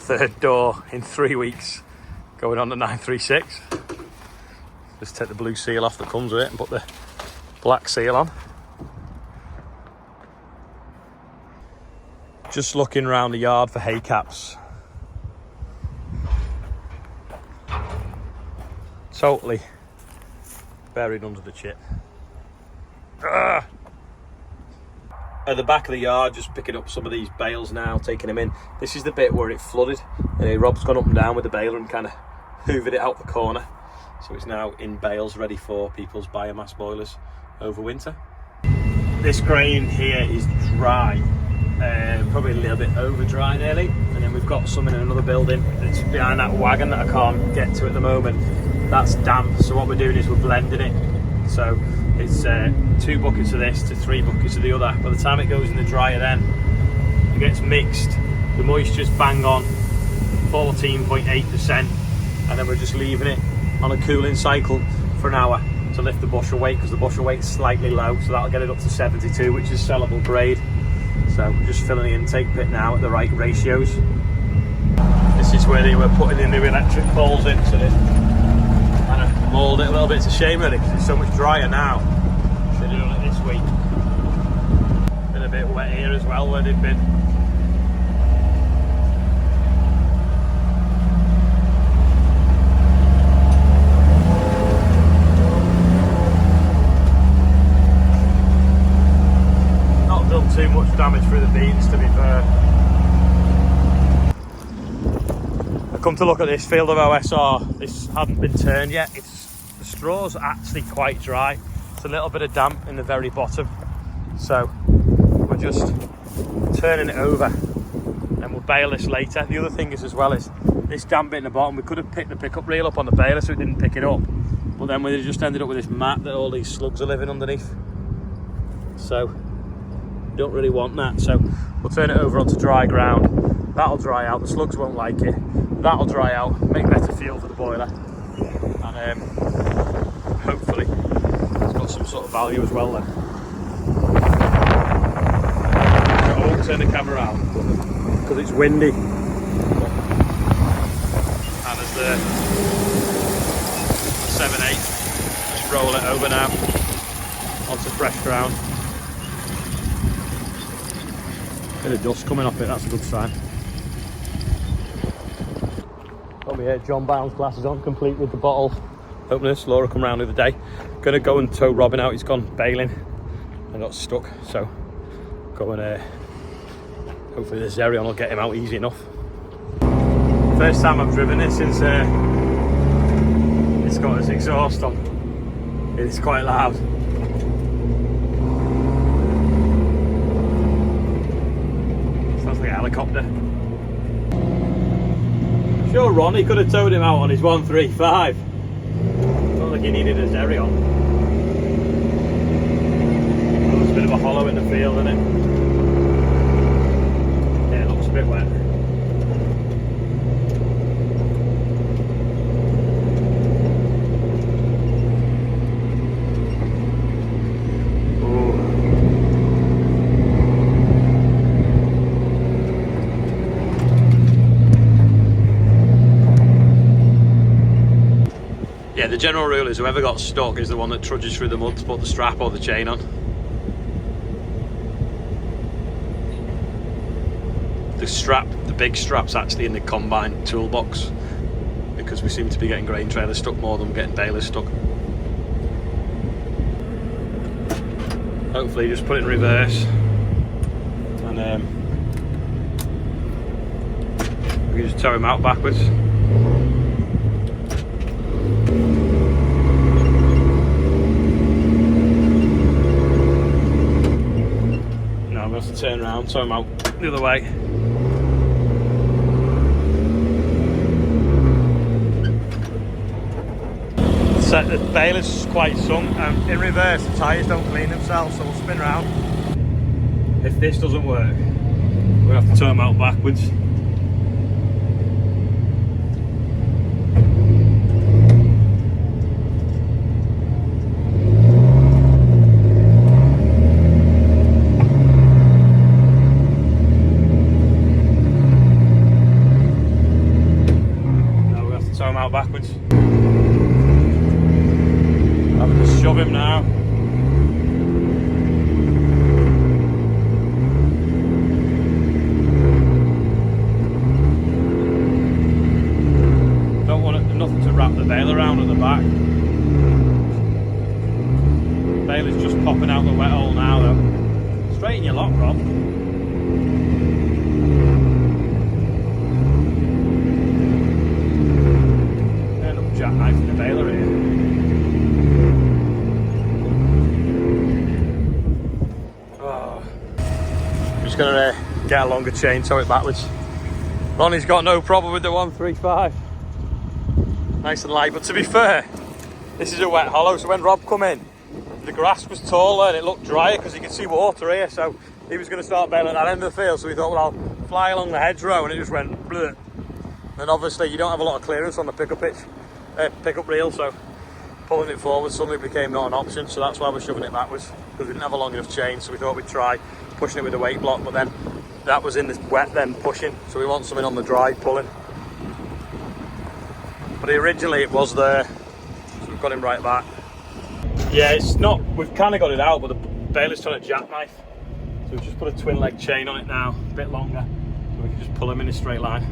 third door in 3 weeks going on the 936. Just take the blue seal off that comes with it and put the black seal on. Just looking around the yard for hay caps. Totally buried under the chip. Ugh. At the back of the yard, just picking up some of these bales now, taking them in. This is the bit where it flooded. Rob's gone up and down with the baler and kind of hoovered it out the corner. So it's now in bales ready for people's biomass boilers over winter. This grain here is dry, probably a little bit over dry nearly. And then we've got some in another building that's behind that wagon that I can't get to at the moment. That's damp, so what we're doing is we're blending it. So it's 2 buckets of this to 3 buckets of the other. By the time it goes in the dryer then, it gets mixed. The moisture's bang on, 14.8%. And then we're just leaving it on a cooling cycle for an hour to lift the bushel weight, because the bushel weight's slightly low, so that'll get it up to 72, which is sellable grade. So we're just filling the intake pit now at the right ratios. This is where they were putting the new electric poles in, so they kind of mauled it a little bit. It's a shame really, because it's so much drier now. Should have done it this week. Been a bit wet here as well where they've been. Not done too much damage through the beans, to be fair. I come to look at this field of OSR. This hadn't been turned yet. The straw's actually quite dry. It's a little bit of damp in the very bottom. So we're just turning it over and we'll bale this later. The other thing is as well is this damp bit in the bottom, we could have picked the pickup reel up on the baler so it didn't pick it up. But then we just ended up with this mat that all these slugs are living underneath. So don't really want that. So we'll turn it over onto dry ground. That'll dry out, the slugs won't like it. That'll dry out, make better fuel for the boiler, and hopefully it's got some sort of value as well then. So I won't turn the camera around because it's windy. And as the 7/8, just roll it over now onto fresh ground. Bit of dust coming off it, that's a good sign. Got my John Bounds glasses on, complete with the bottle openers. Laura come round the other day. Gonna go and tow Robin out, he's gone bailing and got stuck. So go and hopefully the Xerion will get him out easy enough. First time I've driven it since it's got its exhaust on. It's quite loud. Sounds like a helicopter. Sure, Ronnie could have towed him out on his 135. Not like he needed a Xerion. There's a bit of a hollow in the field, isn't it? Yeah, it looks a bit wet. The general rule is whoever got stuck is the one that trudges through the mud to put the strap or the chain on. The big strap's actually in the combine toolbox because we seem to be getting grain trailers stuck more than getting balers stuck. Hopefully just put it in reverse and we can just tow him out backwards. To turn around, so I'm out the other way. So the baler's quite sunk, and in reverse the tyres don't clean themselves, so we'll spin around. If this doesn't work, we'll have to turn them out backwards. out backwards. Having to shove him now. Don't want it, nothing to wrap the baler around at the back. Baler's just popping out the wet hole now though. Straighten your lock, Rob. End up jackknifing the baler here. Oh. I'm just gonna get a longer chain, tow it backwards. Ronnie's got no problem with the 135. Nice and light, but to be fair, this is a wet hollow, so when Rob come in, the grass was taller and it looked drier because you could see water here, so he was going to start bailing at that end of the field, so we thought, well, I'll fly along the hedgerow, and it just went bleh. And obviously you don't have a lot of clearance on the pickup reel, so pulling it forward suddenly became not an option, so that's why we're shoving it backwards, because we didn't have a long enough chain, so we thought we'd try pushing it with a weight block, but then that was in the wet then pushing, so we want something on the dry pulling. But originally it was there, so we've got him right back. Yeah, it's not, we've kind of got it out, but the baler's trying to jackknife. So we've just put a twin leg chain on it now, a bit longer, so we can just pull him in a straight line.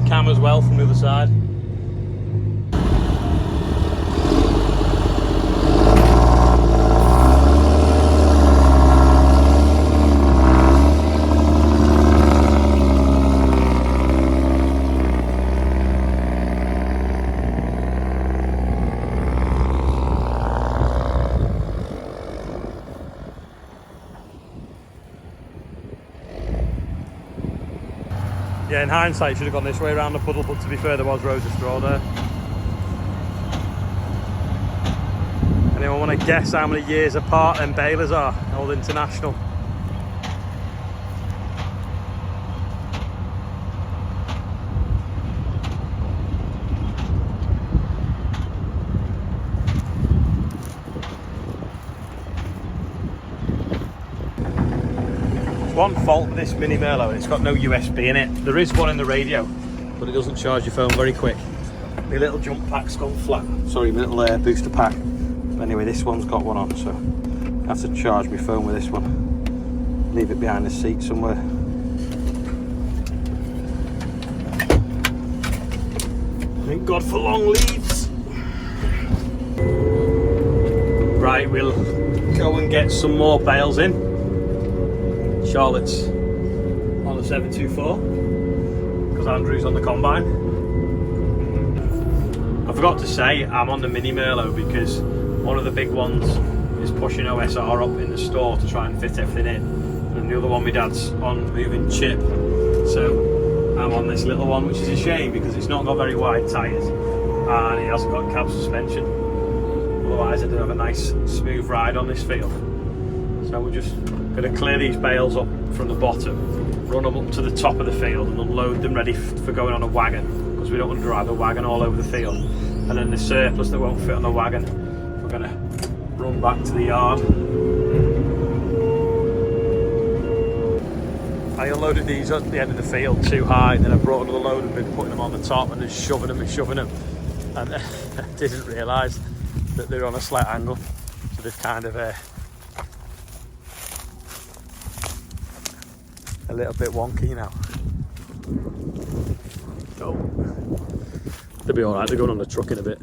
Cam as well from the other side. Yeah, in hindsight, should have gone this way around the puddle, but to be fair, there was rows of straw there. Anyone want to guess how many years apart them balers are? Old International. One fault with this mini Merlot, and it's got no USB in it. There is one in the radio, but it doesn't charge your phone very quick. My little jump pack's gone flat. Sorry, my little booster pack. But anyway, this one's got one on, so I have to charge my phone with this one. Leave it behind the seat somewhere. Thank God for long leads. Right, we'll go and get some more bales in. Charlotte's on the 724 because Andrew's on the combine. I forgot to say I'm on the mini Merlot because one of the big ones is pushing OSR up in the store to try and fit everything in, and the other one my dad's on moving chip, so I'm on this little one, which is a shame because it's not got very wide tyres and it hasn't got cab suspension. Otherwise I'd have a nice smooth ride on this field. So we're just going to clear these bales up from the bottom, run them up to the top of the field and unload them ready for going on a wagon, because we don't want to drive the wagon all over the field. And then the surplus that won't fit on the wagon, we're going to run back to the yard. I unloaded these at the end of the field too high, and then I brought another load and been putting them on the top and just shoving them, and I didn't realise that they're on a slight angle, so they've kind of a little bit wonky now. Oh, they'll be alright, they're going on the truck in a bit.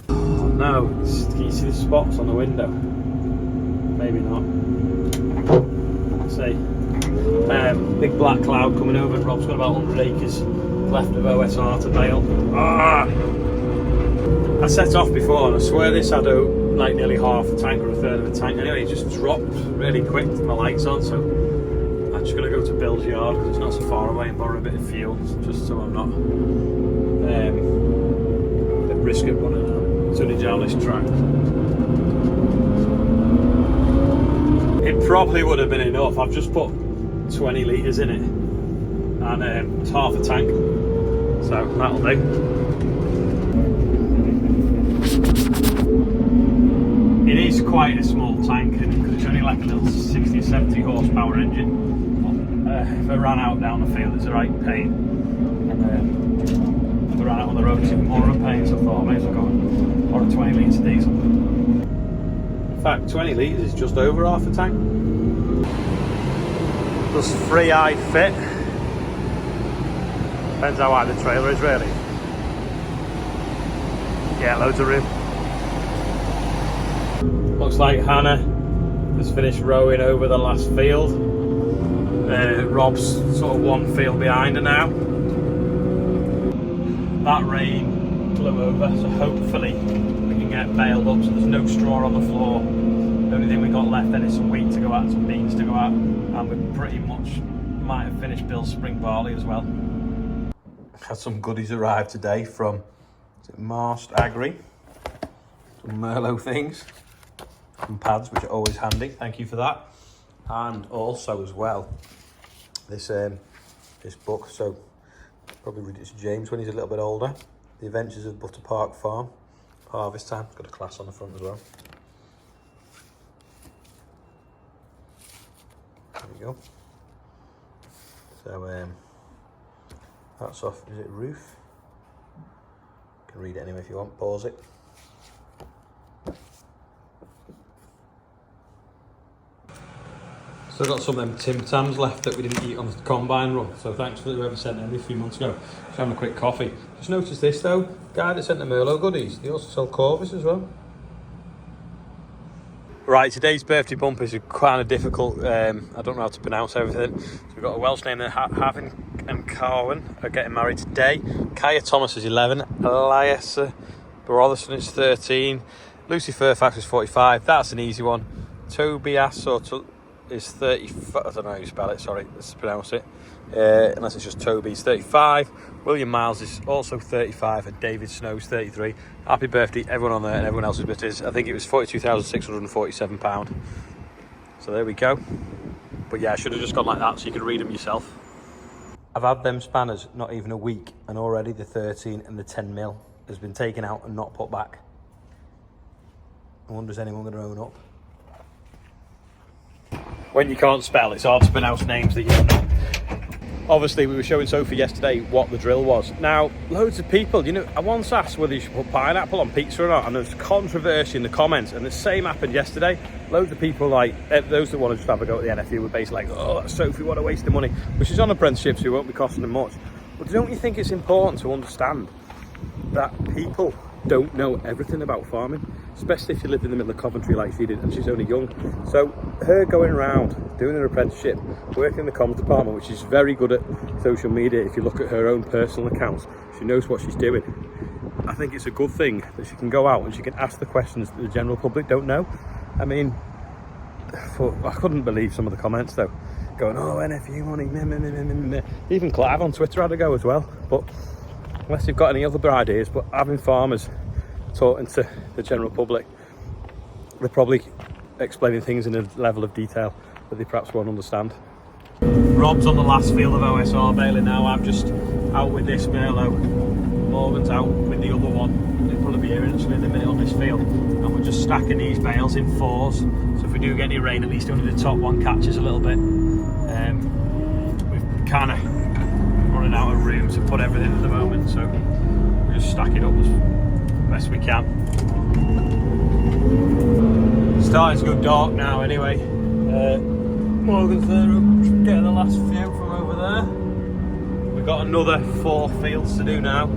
Now, can you see the spots on the window? Maybe not. Let's see. Big black cloud coming over, and Rob's got about 100 acres left of OSR to bale. I set off before, and I swear this had like nearly half a tank or a third of a tank. Anyway, it just dropped really quick with my lights on, so I'm just going to go to Bill's yard because it's not so far away and borrow a bit of fuel, just so I'm not at risk of running out. Tonnage down this track. probably would have been enough. I've just put 20 litres in it, and it's half a tank, so that'll do. It is quite a small tank because it's only like a little 60 or 70 horsepower engine. If I ran out down the field, it's a right pain. And if I ran out on the road, it's even more of a pain. So I thought I may as well go on a 20 litre diesel. In fact, 20 litres is just over half a tank. Does free-eye fit? Depends how wide the trailer is, really. Yeah, loads of room. Looks like Hannah has finished rowing over the last field. Rob's sort of one field behind her now. That rain blew over, so hopefully we can get baled up so there's no straw on the floor. The only thing we got left then is some wheat to go out, some beans to go out, and we pretty much might have finished Bill's spring barley as well. Had some goodies arrive today from Marst Agri. Some Merlot things. Some pads, which are always handy. Thank you for that. And also as well, this book. So probably read it to James when he's a little bit older. The Adventures of Butter Park Farm. Harvest Time. It's got a class on the front as well. There we go. So that's off. Is it Roof? You can read it anyway if you want. Pause it. Still got some of them Tim Tams left that we didn't eat on the combine run, so thanks for whoever sent them a few months ago. Just having a quick coffee. Just noticed this though, guy that sent the Merlot goodies, they also sell Corvus as well. Right, today's birthday bump is kind of difficult. I don't know how to pronounce everything. So we've got a Welsh name there, Havin and Carwin are getting married today. Kaya Thomas is 11, Elias Brotherson is 13, Lucy Fairfax is 45, that's an easy one. Tobias is 35, I don't know how you spell it, sorry, let's pronounce it. Unless it's just Toby, he's 35. William Miles is also 35, and David Snow's 33. Happy birthday, everyone on there, and everyone else's birthdays. I think it was £42,647. So there we go. But yeah, I should have just gone like that so you could read them yourself. I've had them spanners not even a week, and already the 13 and the 10mm has been taken out and not put back. I wonder is anyone going to own up? When you can't spell, it's hard to pronounce names that you don't know. Obviously, we were showing Sophie yesterday what the drill was. Now, loads of people, you know, I once asked whether you should put pineapple on pizza or not, and there's controversy in the comments, and the same happened yesterday. Loads of people, like, those that want to just have a go at the NFU were basically like, oh, Sophie, what a waste of money. But she's on apprenticeship, so it won't be costing them much. But don't you think it's important to understand that people don't know everything about farming, especially if you live in the middle of Coventry like she did, and she's only young. So her going around doing her apprenticeship, working in the comms department, which is very good at social media. If you look at her own personal accounts, she knows what she's doing. I think it's a good thing that she can go out and she can ask the questions that the general public don't know. I mean, I couldn't believe some of the comments though, going, oh, NFU money, meh, meh, meh, meh, meh. Even Clive on Twitter had a go as well. But unless you've got any other ideas, but having farmers talking to the general public, they're probably explaining things in a level of detail that they perhaps won't understand. Rob's on the last field of OSR baling now. I'm just out with this Merlot. Morgan's out with the other one. They'll probably be here in a minute on this field. And we're just stacking these bales in fours. So if we do get any rain, at least only the top one catches a little bit. We've kind of running out of room to put everything at the moment, so we'll just stack it up as best we can. It's starting to go dark now anyway. Morgan's there getting the last few from over there. We've got another 4 fields to do now.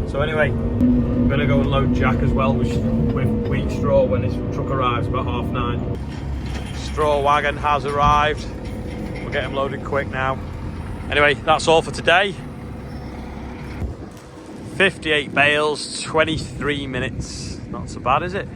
So anyway, we're going to go and load Jack as well with wheat straw when his truck arrives about 9:30. Straw wagon has arrived. We'll get him loaded quick now. Anyway, that's all for today. 58 bales, 23 minutes. Not so bad, is it?